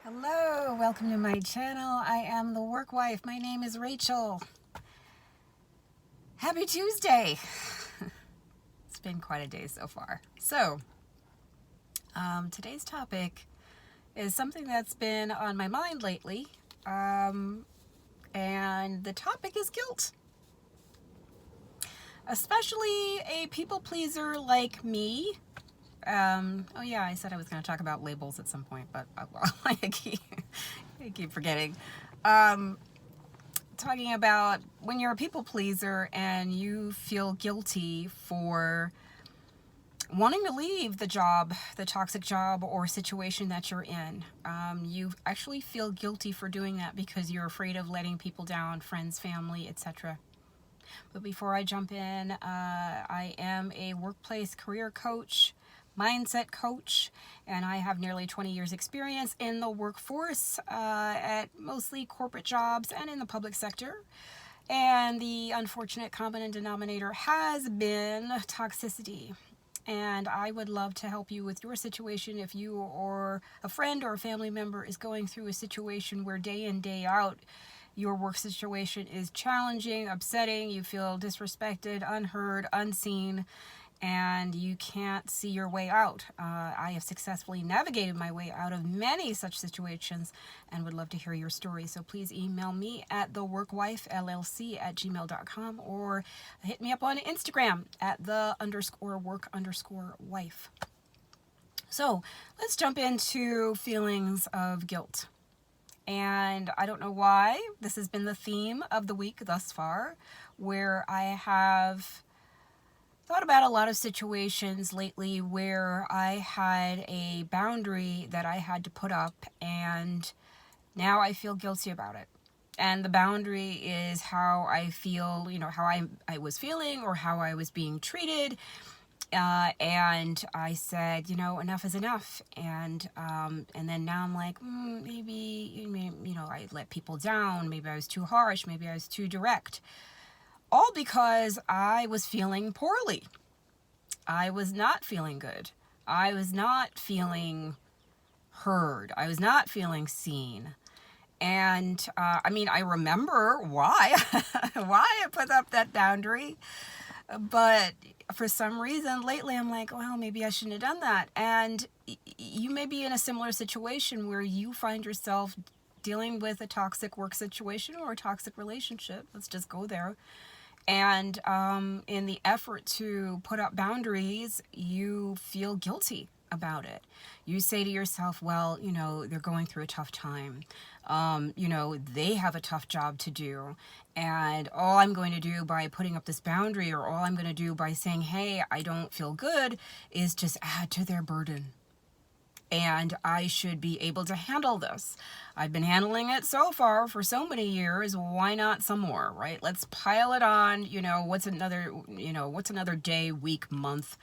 Hello, welcome to my channel. I am the work wife. My name is Rachel. Happy Tuesday. It's been quite a day so far. So, today's topic is something that's been on my mind lately. And the topic is guilt. Especially a people pleaser like me. Oh yeah, I said I was going to talk about labels at some point, but I keep forgetting. Talking about when you're a people pleaser and you feel guilty for wanting to leave the job, the toxic job or situation that you're in. You actually feel guilty for doing that because you're afraid of letting people down, friends, family, etc. But before I jump in, I am a workplace career coach, mindset coach, and I have nearly 20 years experience in the workforce at mostly corporate jobs and in the public sector. And the unfortunate common denominator has been toxicity. And I would love to help you with your situation if you or a friend or a family member is going through a situation where day in, day out, your work situation is challenging, upsetting, you feel disrespected, unheard, unseen, and you can't see your way out. I have successfully navigated my way out of many such situations and would love to hear your story. So please email me at theworkwifellc@gmail.com or hit me up on Instagram at _work_wife. So let's jump into feelings of guilt. And I don't know why this has been the theme of the week thus far, where I have thought about a lot of situations lately where I had a boundary that I had to put up, and now I feel guilty about it. And the boundary is how I feel, how I was feeling or how I was being treated. And I said, enough is enough. And then now I'm like, maybe, I let people down. Maybe I was too harsh. Maybe I was too direct. All because I was feeling poorly. I was not feeling good. I was not feeling heard. I was not feeling seen. And, I remember why, why I put up that boundary. But for some reason lately I'm like, well, maybe I shouldn't have done that. And you may be in a similar situation where you find yourself dealing with a toxic work situation or a toxic relationship. Let's just go there. And in the effort to put up boundaries, you feel guilty about it. You say to yourself, well, they're going through a tough time. They have a tough job to do. And all I'm going to do by putting up this boundary, or all I'm going to do by saying, hey, I don't feel good, is just add to their burden. And I should be able to handle this. I've been handling it so far for so many years. Why not some more, right? Let's pile it on. What's another day, week, month,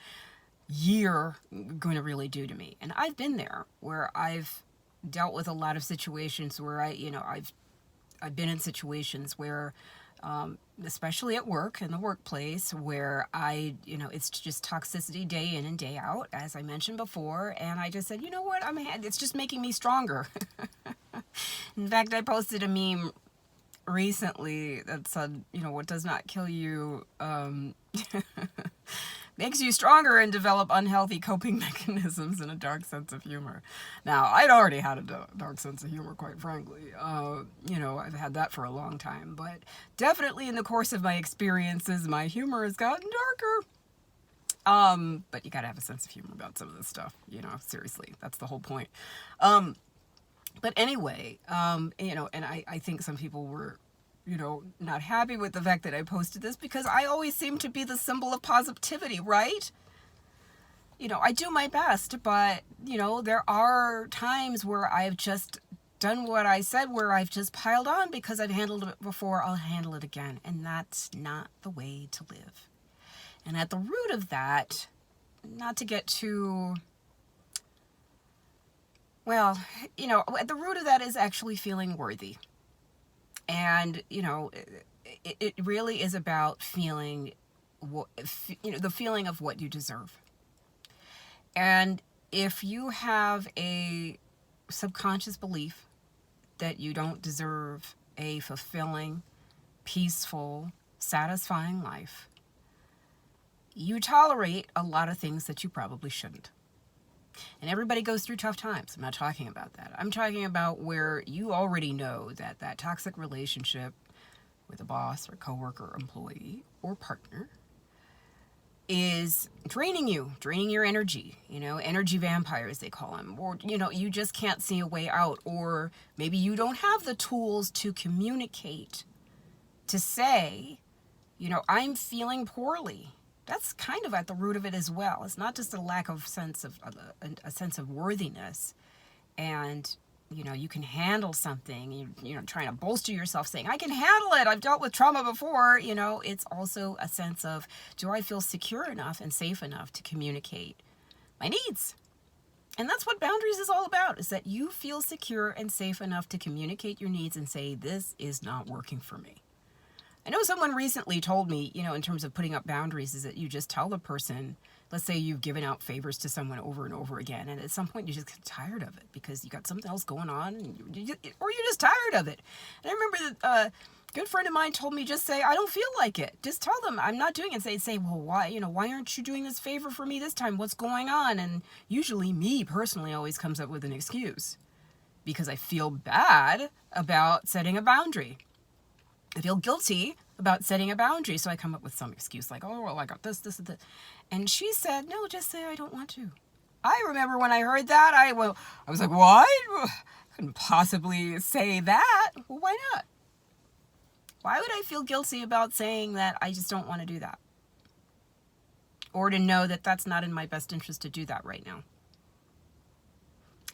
year going to really do to me? And I've been there where I've dealt with a lot of situations where I've been in situations where, especially at work, in the workplace, where it's just toxicity day in and day out, as I mentioned before. And I just said, you know what, it's just making me stronger. In fact, I posted a meme recently that said, what does not kill you, makes you stronger and develop unhealthy coping mechanisms and a dark sense of humor. Now, I'd already had a dark sense of humor, quite frankly. I've had that for a long time. But definitely in the course of my experiences, my humor has gotten darker. But you gotta have a sense of humor about some of this stuff. Seriously, that's the whole point. But anyway, and I think some people were not happy with the fact that I posted this because I always seem to be the symbol of positivity, right? I do my best, but, there are times where I've just done what I said, where I've just piled on because I've handled it before, I'll handle it again. And that's not the way to live. And at the root of that, not to get too, at the root of that is actually feeling worthy. And, it really is about feeling, the feeling of what you deserve. And if you have a subconscious belief that you don't deserve a fulfilling, peaceful, satisfying life, you tolerate a lot of things that you probably shouldn't. And everybody goes through tough times. I'm not talking about that. I'm talking about where you already know that that toxic relationship with a boss or coworker, or employee, or partner is draining you, draining your energy, energy vampires, they call them. Or, you just can't see a way out. Or maybe you don't have the tools to communicate, to say, I'm feeling poorly. That's kind of at the root of it as well. It's not just a lack of a sense of worthiness, and you can handle something. Trying to bolster yourself, saying I can handle it. I've dealt with trauma before. It's also a sense of, do I feel secure enough and safe enough to communicate my needs? And that's what boundaries is all about, is that you feel secure and safe enough to communicate your needs and say, this is not working for me. I know someone recently told me, in terms of putting up boundaries, is that you just tell the person, let's say you've given out favors to someone over and over again, and at some point you just get tired of it because you got something else going on, or you're just tired of it. And I remember that a good friend of mine told me, just say, I don't feel like it. Just tell them I'm not doing it. And say, well, why aren't you doing this favor for me this time? What's going on? And usually me personally always comes up with an excuse, because I feel bad about setting a boundary. I feel guilty about setting a boundary, so I come up with some excuse like, oh, well, I got this, and this. And she said, no, just say I don't want to. I remember when I heard that, I was like, what? I couldn't possibly say that. Well, why not? Why would I feel guilty about saying that I just don't want to do that? Or to know that that's not in my best interest to do that right now?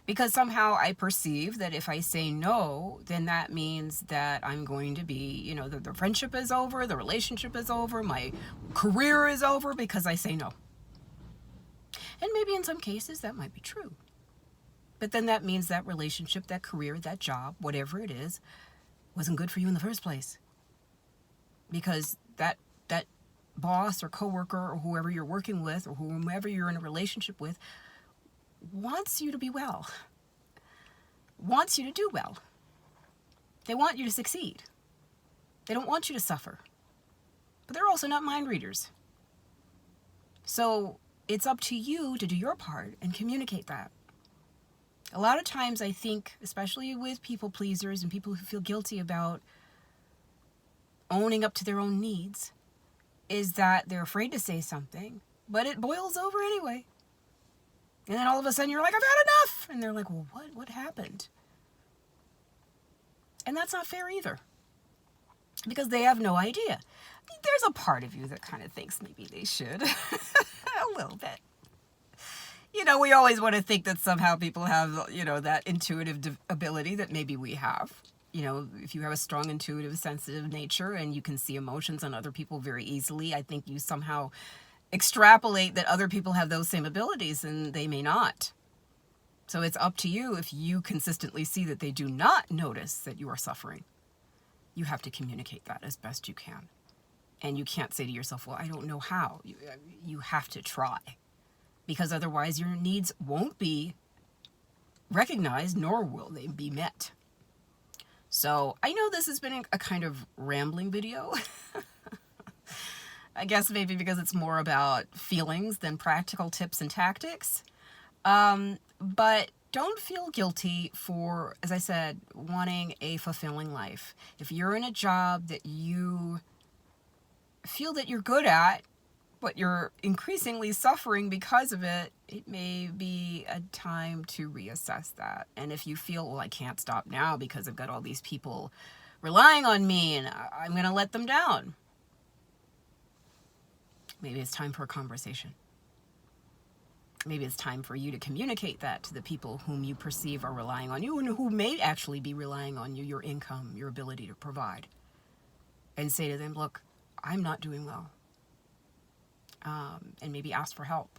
Because somehow I perceive that if I say no, then that means that I'm going to be, the friendship is over, the relationship is over, my career is over because I say no. And maybe in some cases that might be true. But then that means that relationship, that career, that job, whatever it is, wasn't good for you in the first place. Because that boss or coworker or whoever you're working with or whomever you're in a relationship with wants you to be well, wants you to do well. They want you to succeed. They don't want you to suffer. But they're also not mind readers. So it's up to you to do your part and communicate that. A lot of times I think, especially with people pleasers and people who feel guilty about owning up to their own needs, is that they're afraid to say something, but it boils over anyway. And then all of a sudden you're like, I've had enough. And they're like, well, what happened? And that's not fair either. Because they have no idea. There's a part of you that kind of thinks maybe they should. A little bit. We always want to think that somehow people have, that intuitive ability that maybe we have. If you have a strong, intuitive, sensitive nature and you can see emotions on other people very easily, I think you somehow extrapolate that other people have those same abilities and they may not. So it's up to you. If you consistently see that they do not notice that you are suffering, you have to communicate that as best you can. And you can't say to yourself, well, I don't know how. You have to try, because otherwise your needs won't be recognized, nor will they be met. So I know this has been a kind of rambling video. I guess maybe because it's more about feelings than practical tips and tactics. But don't feel guilty for, as I said, wanting a fulfilling life. If you're in a job that you feel that you're good at, but you're increasingly suffering because of it, it may be a time to reassess that. And if you feel, well, I can't stop now because I've got all these people relying on me and I'm going to let them down, maybe it's time for a conversation. Maybe it's time for you to communicate that to the people whom you perceive are relying on you and who may actually be relying on you, your income, your ability to provide. And say to them, look, I'm not doing well. And maybe ask for help.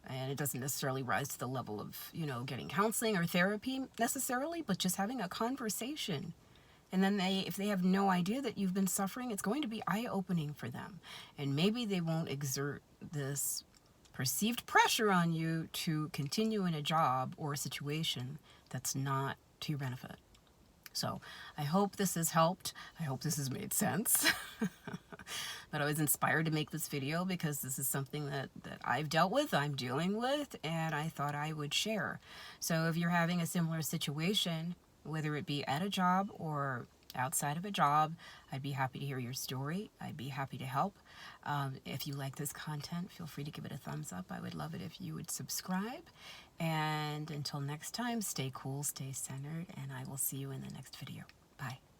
And it doesn't necessarily rise to the level of, getting counseling or therapy necessarily, but just having a conversation. And then if they have no idea that you've been suffering, it's going to be eye-opening for them. And maybe they won't exert this perceived pressure on you to continue in a job or a situation that's not to your benefit. So I hope this has helped. I hope this has made sense. But I was inspired to make this video because this is something that I've dealt with, I'm dealing with, and I thought I would share. So if you're having a similar situation, whether it be at a job or outside of a job, I'd be happy to hear your story. I'd be happy to help. If you like this content, feel free to give it a thumbs up. I would love it if you would subscribe. And until next time, stay cool, stay centered, and I will see you in the next video. Bye.